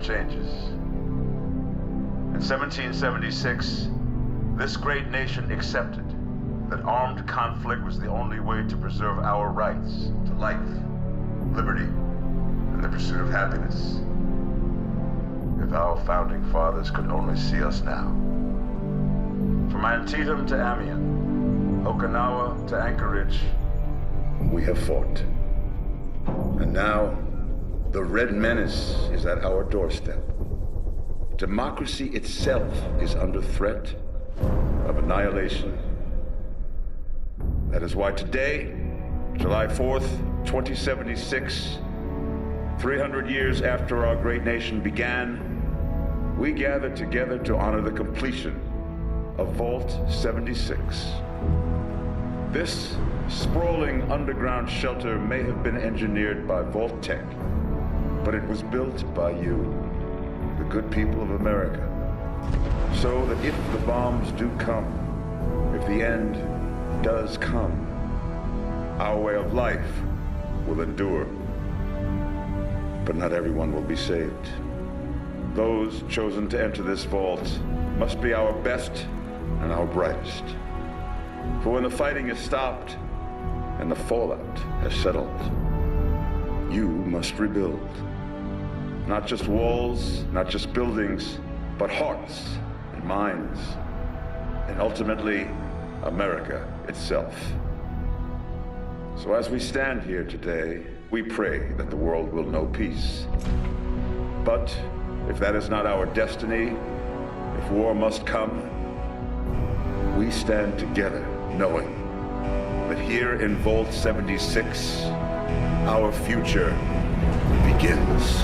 changes. In 1776, this great nation accepted that armed conflict was the only way to preserve our rights to life, liberty, and the pursuit of happiness. If our founding fathers could only see us now. From Antietam to Amiens, Okinawa to Anchorage, we have fought. And now, the Red Menace is at our doorstep. Democracy itself is under threat of annihilation. That is why today, July 4th, 2076, 300 years after our great nation began, we gather together to honor the completion of Vault 76. This sprawling underground shelter may have been engineered by Vault Tech, but it was built by you, the good people of America, so that if the bombs do come, if the end does come, our way of life will endure. But not everyone will be saved. Those chosen to enter this vault must be our best and our brightest. For when the fighting is stopped and the fallout has settled, you must rebuild. Not just walls, not just buildings, but hearts and minds, and ultimately, America itself. So as we stand here today, we pray that the world will know peace. But if that is not our destiny, if war must come, we stand together knowing that here in Vault 76, our future begins.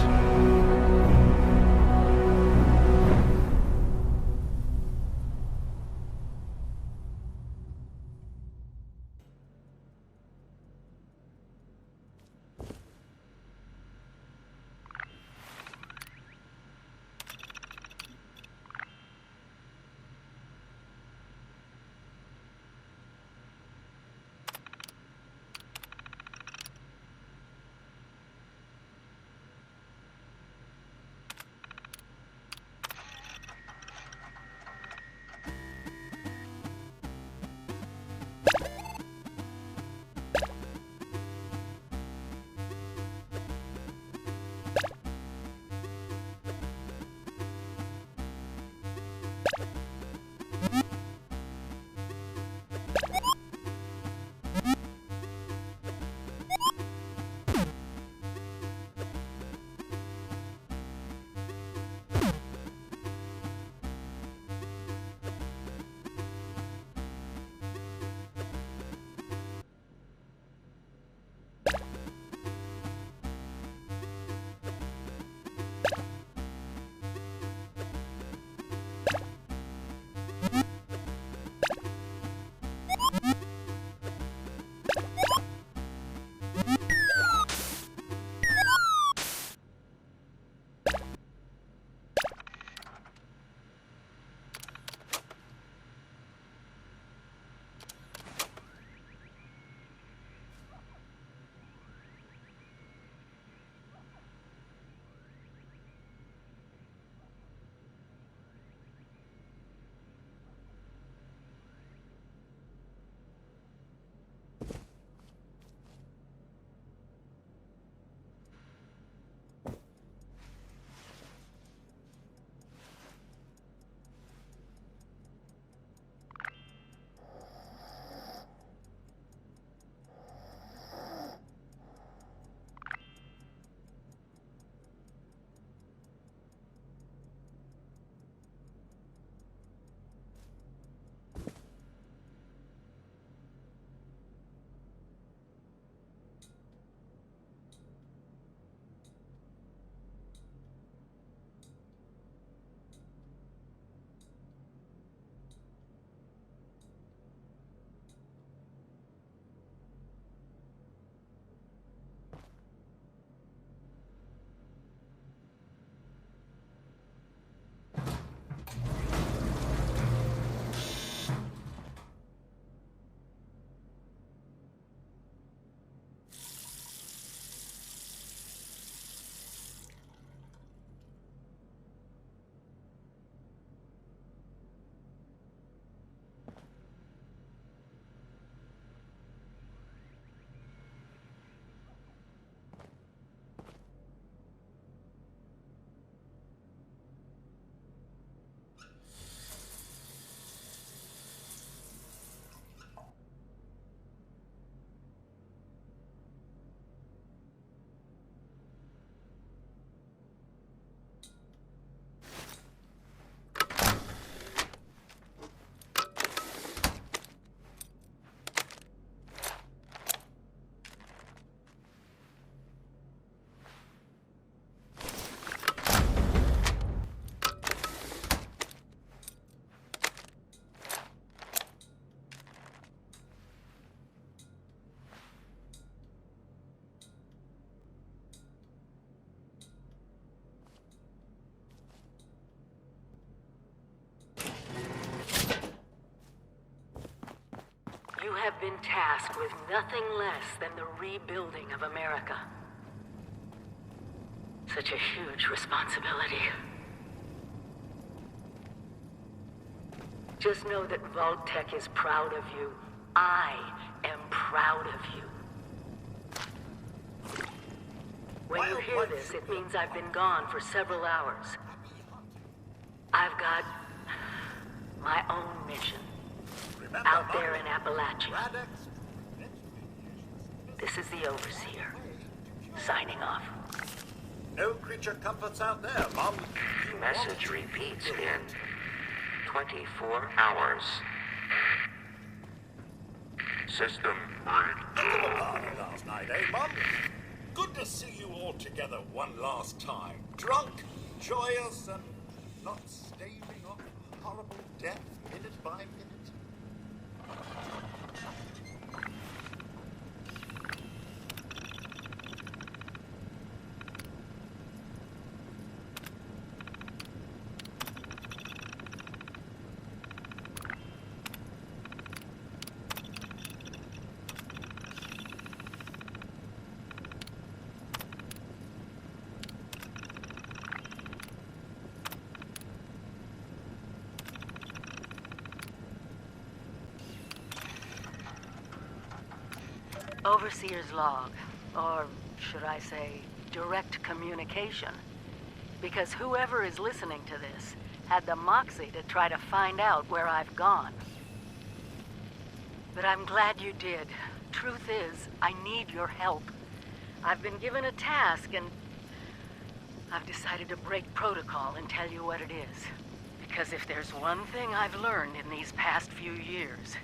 You have been tasked with nothing less than the rebuilding of America. Such a huge responsibility. Just know that Vault-Tec is proud of you. I am proud of you. When you hear this, it means I've been gone for several hours. I've got my own mission out there in Appalachia. This is the Overseer, signing off. No creature comforts out there, Mom. Message repeats in 24 hours. System read. Last night, eh, Mom? Good to see you all together one last time. Drunk, joyous, and not staving off horrible death minute by minute. Overseer's log, or should I say, direct communication. Because whoever is listening to this had the moxie to try to find out where I've gone. But I'm glad you did. Truth is, I need your help. I've been given a task and I've decided to break protocol and tell you what it is. Because if there's one thing I've learned in these past few years,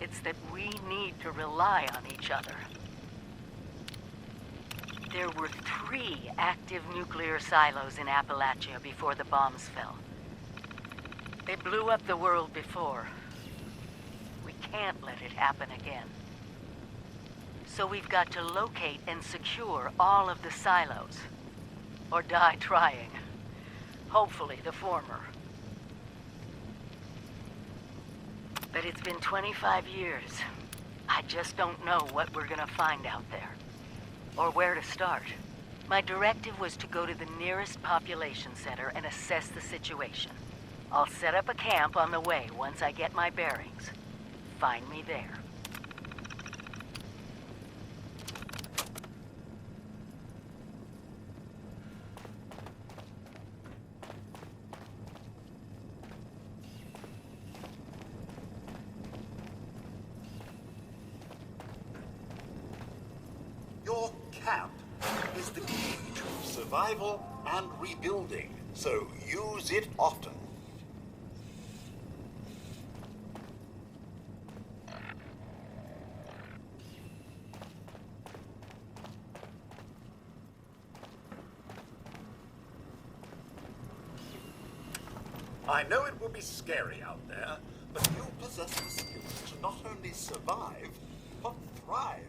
it's that we need to rely on each other. There were 3 active nuclear silos in Appalachia before the bombs fell. They blew up the world before. We can't let it happen again. So we've got to locate and secure all of the silos. Or die trying. Hopefully the former. But it's been 25 years. I just don't know what we're gonna find out there. Or where to start. My directive was to go to the nearest population center and assess the situation. I'll set up a camp on the way once I get my bearings. Find me there. Your camp is the key to survival and rebuilding, so use it often. I know it will be scary out there, but you possess the skills to not only survive, but thrive.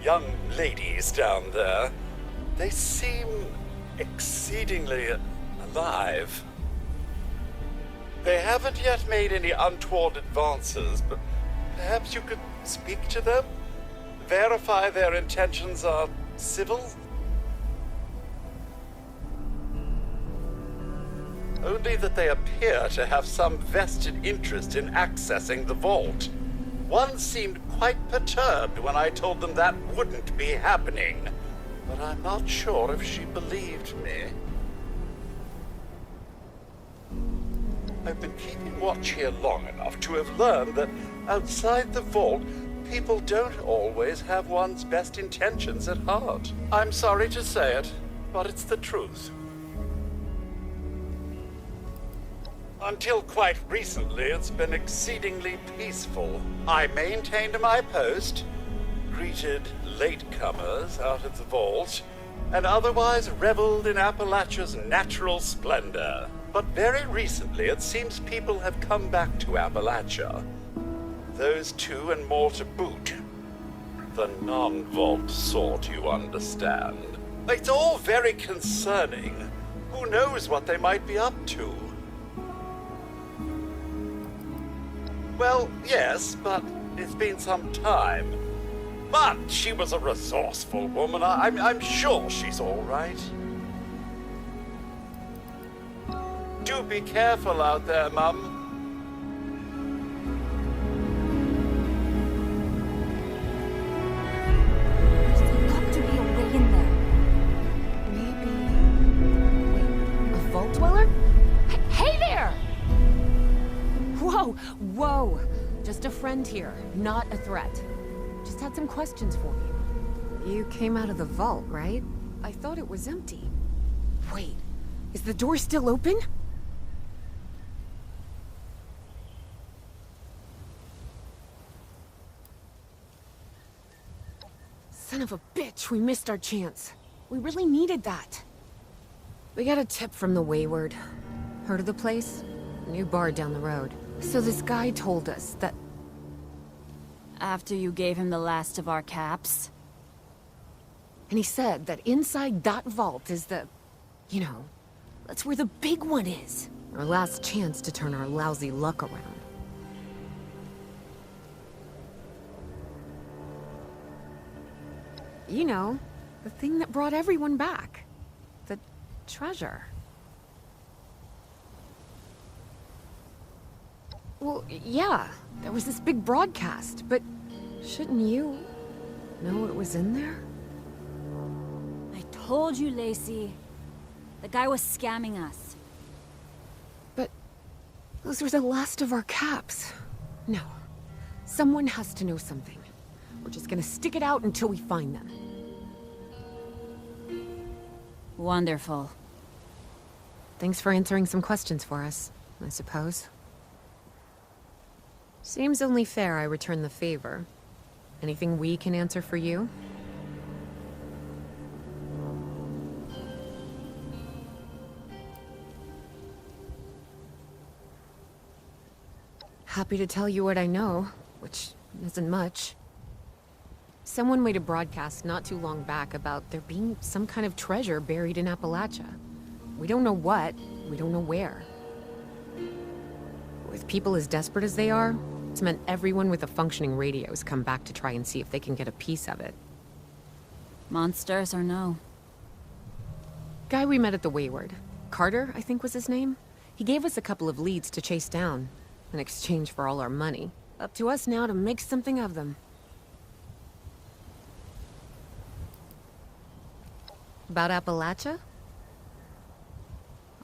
Young ladies down there, they seem exceedingly alive. They haven't yet made any untoward advances, but perhaps you could speak to them? Verify their intentions are civil? Only that they appear to have some vested interest in accessing the vault. One seemed quite perturbed when I told them that wouldn't be happening, but I'm not sure if she believed me. I've been keeping watch here long enough to have learned that outside the vault, people don't always have one's best intentions at heart. I'm sorry to say it, but it's the truth. Until quite recently, it's been exceedingly peaceful. I maintained my post, greeted latecomers out of the vault, and otherwise reveled in Appalachia's natural splendor. But very recently, it seems people have come back to Appalachia. Those two and more to boot. The non-vault sort, you understand. It's all very concerning. Who knows what they might be up to? Well, yes, but it's been some time. But she was a resourceful woman. I'm sure she's all right. Do be careful out there, Mum. There's got to be a way in there. Maybe... Wait, a vault dweller? Hey there! Whoa, whoa. Just a friend here, not a threat. Just had some questions for you. You came out of the vault, right? I thought it was empty. Wait, is the door still open? Son of a bitch, we missed our chance. We really needed that. We got a tip from the Wayward. Heard of the place? New bar down the road. So this guy told us that... After you gave him the last of our caps? And he said that inside that vault is the... You know, that's where the big one is. Our last chance to turn our lousy luck around. You know, the thing that brought everyone back. The treasure. Well, yeah, there was this big broadcast, but shouldn't you know what was in there? I told you, Lacey. The guy was scamming us. But those were the last of our caps. No, someone has to know something. We're just gonna stick it out until we find them. Wonderful. Thanks for answering some questions for us, I suppose. Seems only fair I return the favor. Anything we can answer for you? Happy to tell you what I know, which isn't much. Someone made a broadcast not too long back about there being some kind of treasure buried in Appalachia. We don't know what, we don't know where. With people as desperate as they are, it's meant everyone with a functioning radio has come back to try and see if they can get a piece of it. Monsters or no? Guy we met at the Wayward. Carter, I think was his name. He gave us a couple of leads to chase down, in exchange for all our money. Up to us now to make something of them. About Appalachia?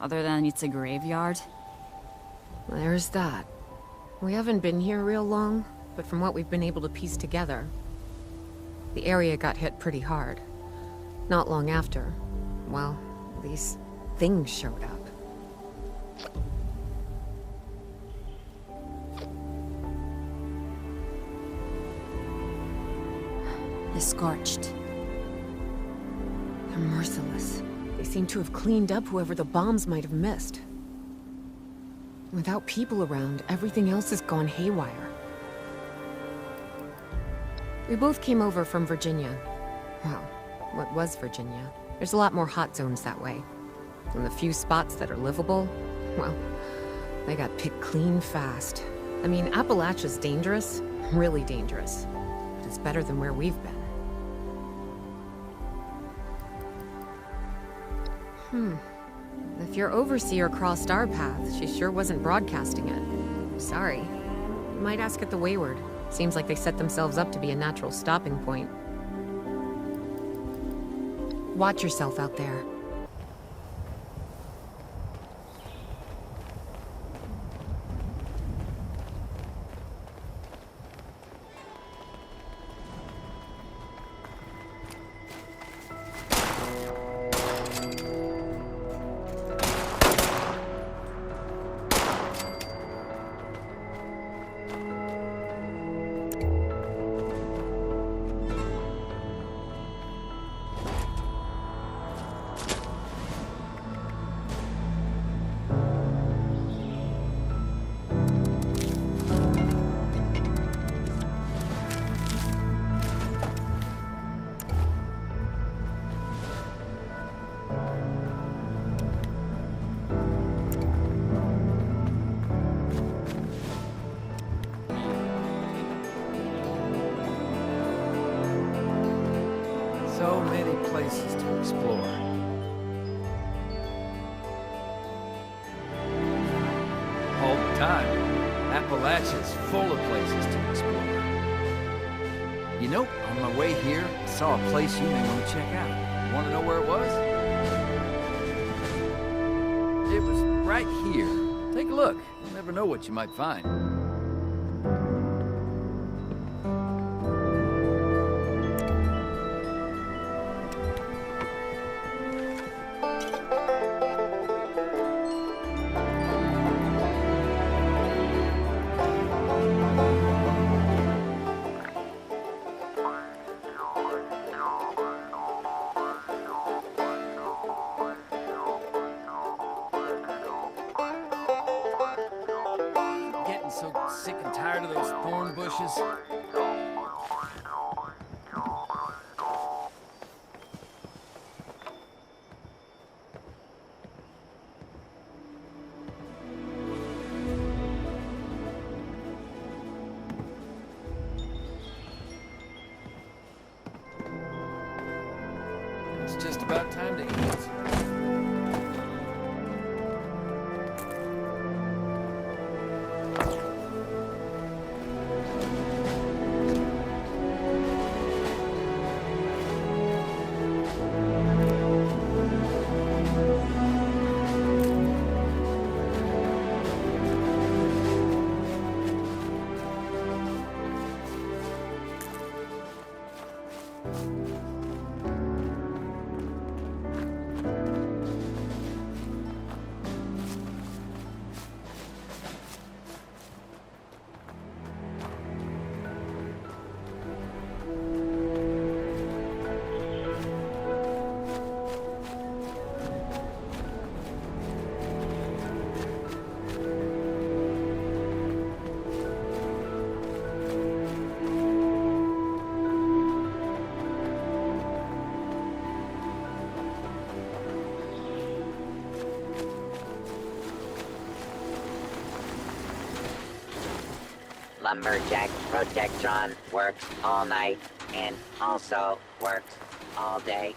Other than it's a graveyard? There's that. We haven't been here real long, but from what we've been able to piece together, the area got hit pretty hard. Not long after, well, these things showed up. The Scorched. They're merciless. They seem to have cleaned up whoever the bombs might have missed. Without people around, everything else has gone haywire. We both came over from Virginia. Well, what was Virginia? There's a lot more hot zones that way. And the few spots that are livable, well, They got picked clean fast. I mean, Appalachia's dangerous, really dangerous. But it's better than where we've been. If your overseer crossed our path, she sure wasn't broadcasting it. Sorry. You might ask at the Wayward. Seems like they set themselves up to be a natural stopping point. Watch yourself out there. So many places to explore. All the time. Appalachia's full of places to explore. You know, on my way here, I saw a place you may want to check out. Want to know where it was? It was right here. Take a look. You never know what you might find. So sick and tired of those thorn bushes. It's just about time to eat. Lumberjack Protectron works all night and also works all day.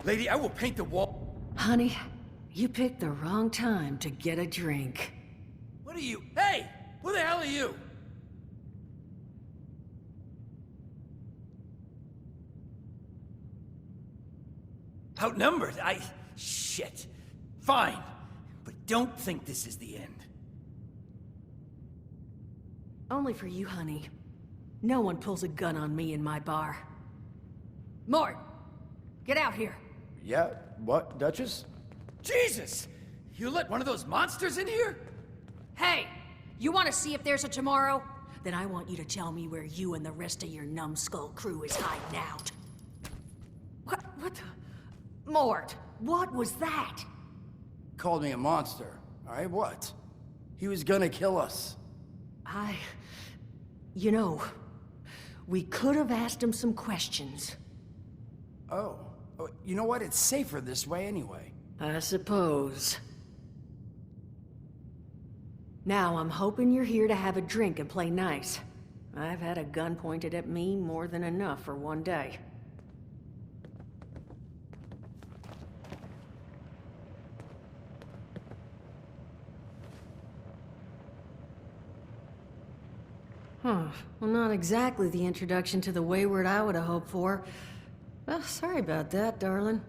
Lady, I will paint the wall. Honey, you picked the wrong time to get a drink. What are you? Hey! Who the hell are you? Outnumbered? Shit. Fine. But don't think this is the end. Only for you, honey. No one pulls a gun on me in my bar. Mort! Get out here! Yeah, what, Duchess? Jesus! You let one of those monsters in here? Hey! You want to see if there's a tomorrow? Then I want you to tell me where you and the rest of your numbskull crew is hiding out. What the... Mort, what was that? Called me a monster. Alright, what? He was gonna kill us. You know, we could have asked him some questions. Oh, you know what? It's safer this way anyway. I suppose. Now, I'm hoping you're here to have a drink and play nice. I've had a gun pointed at me more than enough for one day. Well, not exactly the introduction to the Wayward I would have hoped for. Well, sorry about that, darling.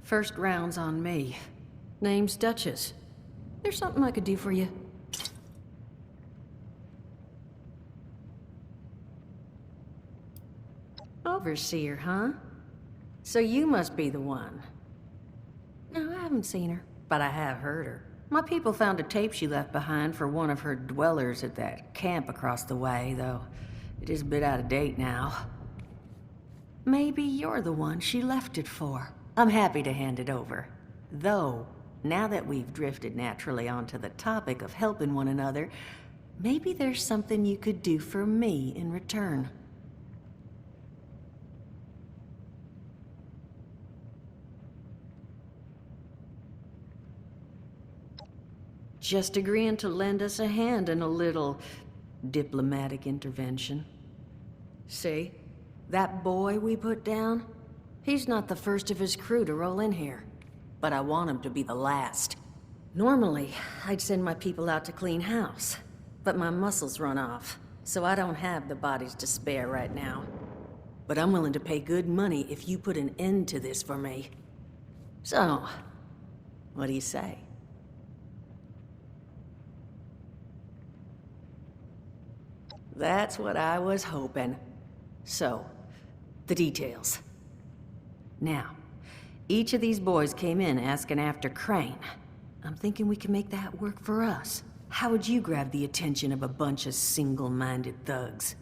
First round's on me. Name's Duchess. There's something I could do for you. Overseer, huh? So you must be the one. No, I haven't seen her, but I have heard her. My people found a tape she left behind for one of her dwellers at that camp across the way, though it is a bit out of date now. Maybe you're the one she left it for. I'm happy to hand it over. Though, now that we've drifted naturally onto the topic of helping one another, maybe there's something you could do for me in return. Just agreeing to lend us a hand in a little diplomatic intervention. See? That boy we put down? He's not the first of his crew to roll in here. But I want him to be the last. Normally, I'd send my people out to clean house. But my muscles run off, so I don't have the bodies to spare right now. But I'm willing to pay good money if you put an end to this for me. So, what do you say? That's what I was hoping. So, the details. Now, each of these boys came in asking after Crane. I'm thinking we can make that work for us. How would you grab the attention of a bunch of single-minded thugs?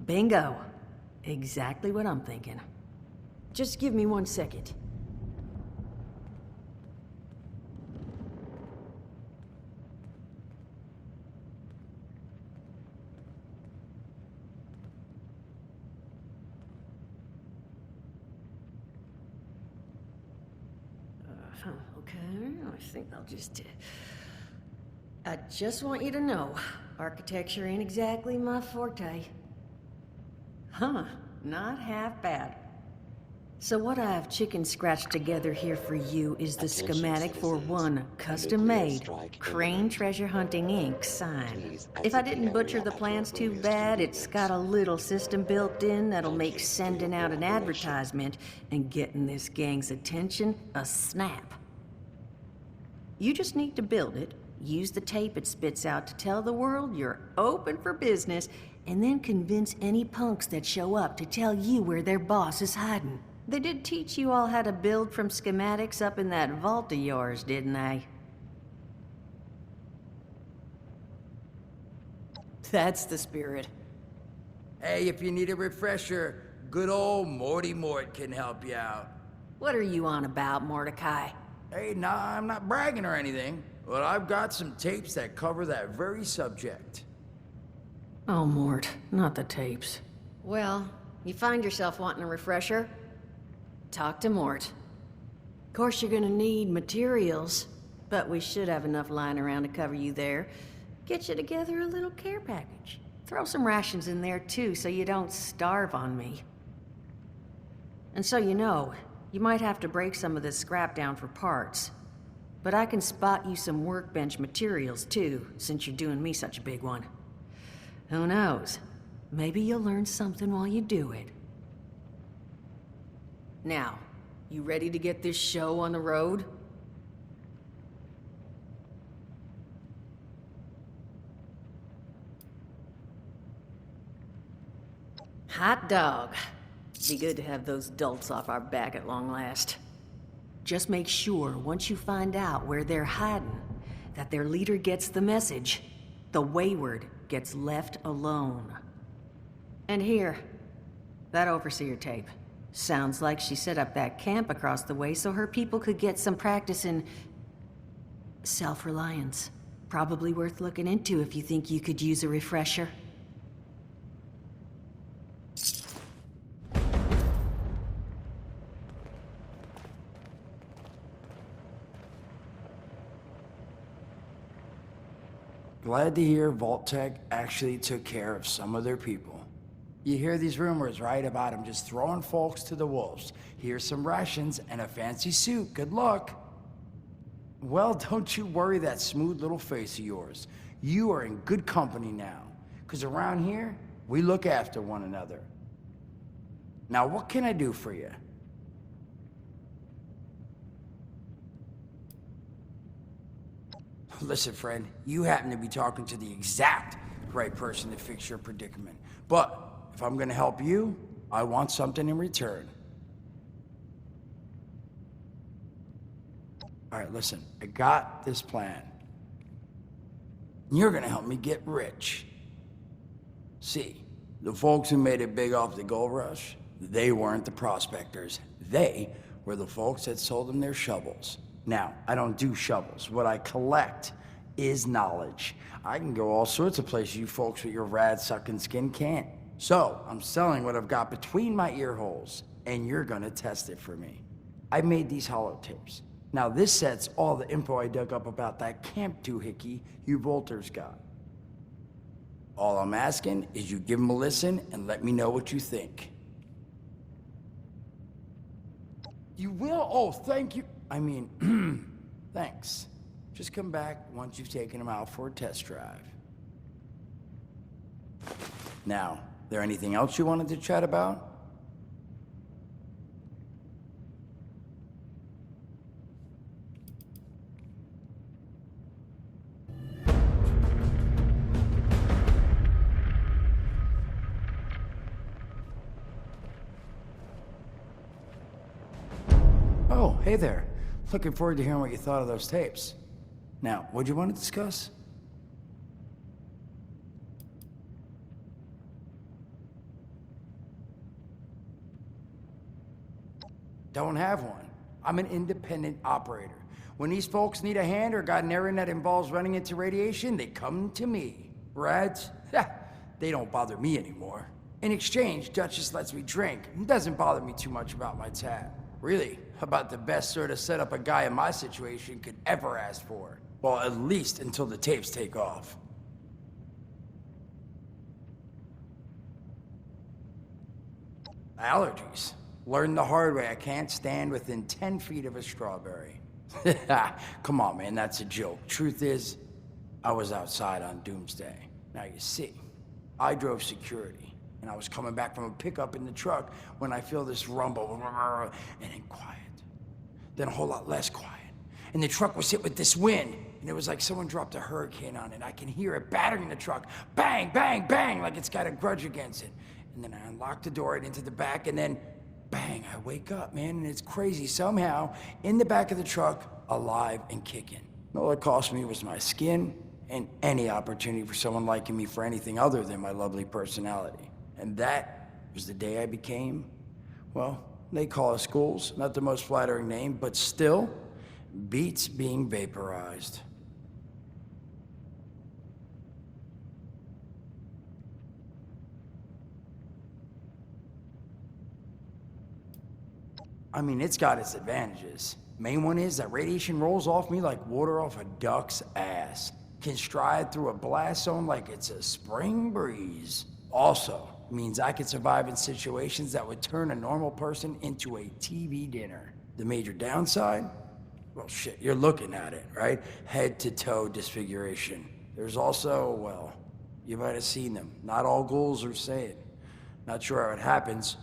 Bingo. Exactly what I'm thinking. Just give me 1 second. Okay, I think I'll just... I just want you to know, architecture ain't exactly my forte. Huh, not half bad. So what I've chicken scratched together here for you is the schematic for one custom-made Crane Treasure Hunting Inc. sign. If I didn't butcher the plans too bad, it's got a little system built in that'll make sending out an advertisement and getting this gang's attention a snap. You just need to build it, use the tape it spits out to tell the world you're open for business, and then convince any punks that show up to tell you where their boss is hiding. They did teach you all how to build from schematics up in that vault of yours, didn't they? That's the spirit. Hey, if you need a refresher, good old Morty Mort can help you out. What are you on about, Mordecai? Hey, nah, I'm not bragging or anything, but I've got some tapes that cover that very subject. Oh, Mort, not the tapes. Well, you find yourself wanting a refresher? Talk to Mort. Of course you're gonna need materials, but we should have enough lying around to cover you there. Get you together a little care package. Throw some rations in there too, so you don't starve on me. And so you know, you might have to break some of this scrap down for parts. But I can spot you some workbench materials too, since you're doing me such a big one. Who knows? Maybe you'll learn something while you do it. Now, you ready to get this show on the road? Hot dog. Be good to have those dolts off our back at long last. Just make sure, once you find out where they're hiding, that their leader gets the message. The wayward gets left alone. And here, that overseer tape. Sounds like she set up that camp across the way so her people could get some practice in self-reliance. Probably worth looking into if you think you could use a refresher. Glad to hear Vault-Tec actually took care of some of their people. You hear these rumors, right, about him just throwing folks to the wolves. Here's some rations and a fancy suit. Good luck. Well, don't you worry that smooth little face of yours. You are in good company now. Because around here, we look after one another. Now, what can I do for you? Listen, friend, you happen to be talking to the exact right person to fix your predicament. But if I'm gonna help you, I want something in return. All right, listen, I got this plan. You're gonna help me get rich. See, the folks who made it big off the gold rush, they weren't the prospectors. They were the folks that sold them their shovels. Now, I don't do shovels. What I collect is knowledge. I can go all sorts of places you folks with your rad-sucking skin can't. So, I'm selling what I've got between my ear holes, and you're gonna test it for me. I made these holotapes. Now, this set's all the info I dug up about that camp doohickey you Volters got. All I'm asking is you give them a listen and let me know what you think. You will? Oh, thank you. I mean, thanks. Just come back once you've taken them out for a test drive. Now, there anything else you wanted to chat about? Oh, hey there. Looking forward to hearing what you thought of those tapes. Now, what'd you want to discuss? Don't have one. I'm an independent operator. When these folks need a hand or got an errand that involves running into radiation, they come to me. Rads? They don't bother me anymore. In exchange, Duchess lets me drink and doesn't bother me too much about my tab. Really, about the best sort of setup a guy in my situation could ever ask for. Well, at least until the tapes take off. Allergies. Learned the hard way I can't stand within 10 feet of a strawberry. Come on, man, that's a joke. Truth is, I was outside on Doomsday. Now you see, I drove security, and I was coming back from a pickup in the truck when I feel this rumble, and then quiet. Then a whole lot less quiet. And the truck was hit with this wind, and it was like someone dropped a hurricane on it. I can hear it battering the truck. Bang, bang, bang, like it's got a grudge against it. And then I unlocked the door and into the back, and then bang, I wake up, man, and it's crazy. Somehow, in the back of the truck, alive and kicking. All it cost me was my skin and any opportunity for someone liking me for anything other than my lovely personality. And that was the day I became, well, they call us schools, not the most flattering name, but still beats being vaporized. I mean, it's got its advantages. Main one is that radiation rolls off me like water off a duck's ass. Can stride through a blast zone like it's a spring breeze. Also, means I can survive in situations that would turn a normal person into a TV dinner. The major downside? Well, shit, you're looking at it, right? Head to toe disfiguration. There's also, well, you might have seen them. Not all ghouls are sane. Not sure how it happens,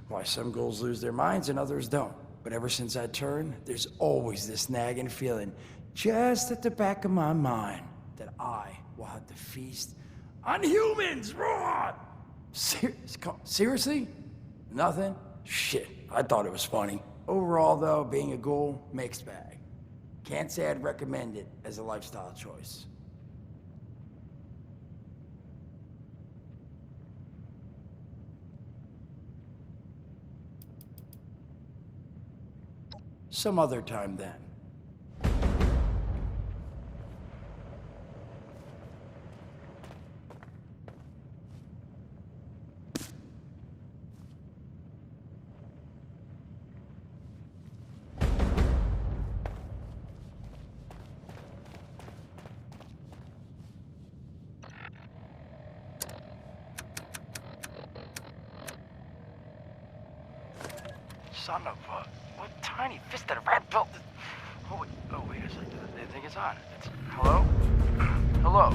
why some ghouls lose their minds and others don't. But ever since I turned, there's always this nagging feeling just at the back of my mind that I will have to feast on humans, raw! Seriously? Nothing? Shit, I thought it was funny. Overall, though, being a ghoul, mixed bag. Can't say I'd recommend it as a lifestyle choice. Some other time then. Son of a... What tiny fisted rat built... Oh, wait a second. They think it's on. Hello? Hello.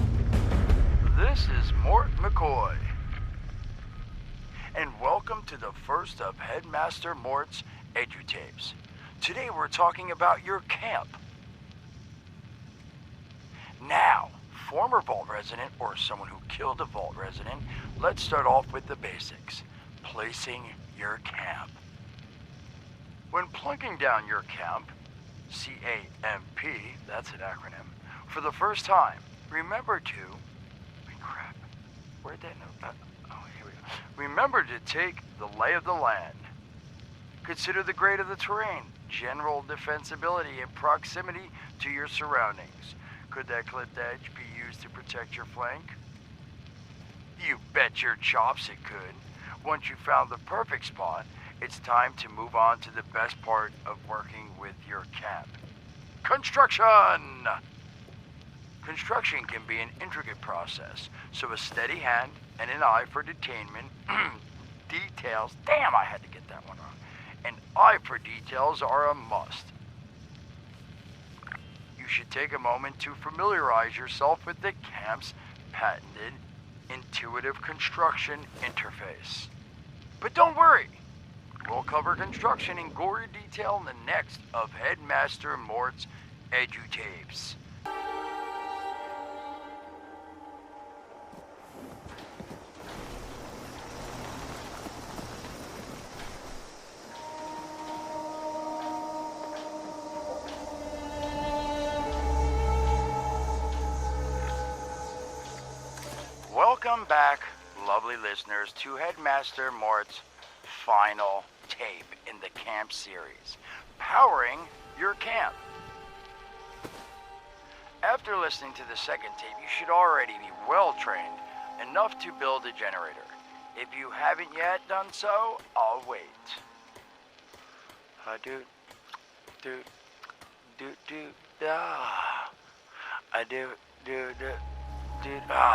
This is Mort McCoy. And welcome to the first of Headmaster Mort's edutapes. Today we're talking about your camp. Now, former Vault resident or someone who killed a Vault resident, let's start off with the basics. Placing your camp. When plunking down your camp, C-A-M-P, that's an acronym, for the first time, remember to... crap. Where'd that note... here we go. Remember to take the lay of the land. Consider the grade of the terrain, general defensibility, and proximity to your surroundings. Could that clipped edge be used to protect your flank? You bet your chops it could. Once you found the perfect spot, it's time to move on to the best part of working with your camp. Construction! Construction can be an intricate process, so a steady hand and an eye for detainment, details, damn, I had to get that one wrong. An eye for details are a must. You should take a moment to familiarize yourself with the camp's patented intuitive construction interface. But don't worry, we'll cover construction in gory detail in the next of Headmaster Mort's edutapes. Welcome back, lovely listeners, to Headmaster Mort's final tape in the camp series, Powering Your Camp. After listening to the second tape, you should already be well trained enough to build a generator. If you haven't yet done so, I'll wait.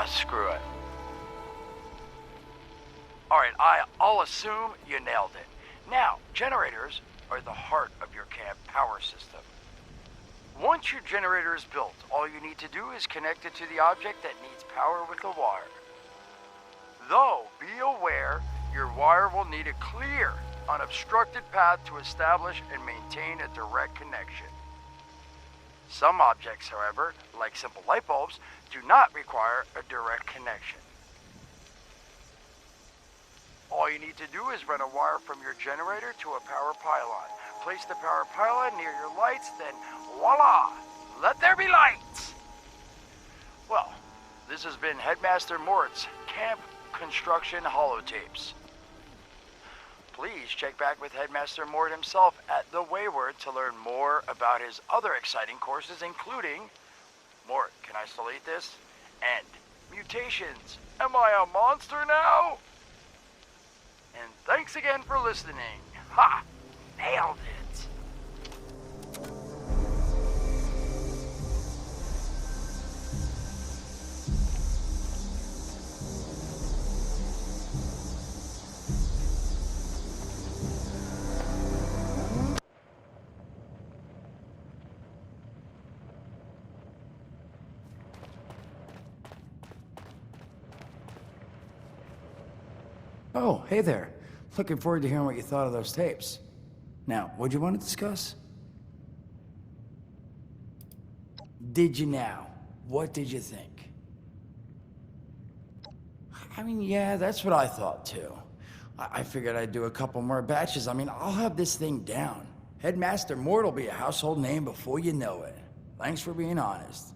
Screw it. Alright, I'll assume you nailed it. Now, generators are the heart of your camp power system. Once your generator is built, all you need to do is connect it to the object that needs power with a wire. Though, be aware, your wire will need a clear, unobstructed path to establish and maintain a direct connection. Some objects, however, like simple light bulbs, do not require a direct connection. All you need to do is run a wire from your generator to a power pylon. Place the power pylon near your lights, then voila! Let there be lights! Well, this has been Headmaster Mort's Camp Construction Holotapes. Please check back with Headmaster Mort himself at the Wayward to learn more about his other exciting courses, including Mort, can I still eat this? And mutations. Am I a monster now? And thanks again for listening. Ha! Nailed it! Oh, hey there. Looking forward to hearing what you thought of those tapes. Now, what'd you want to discuss? Did you now? What did you think? I mean, yeah, that's what I thought too. I figured I'd do a couple more batches. I mean, I'll have this thing down. Headmaster Mort will be a household name before you know it. Thanks for being honest.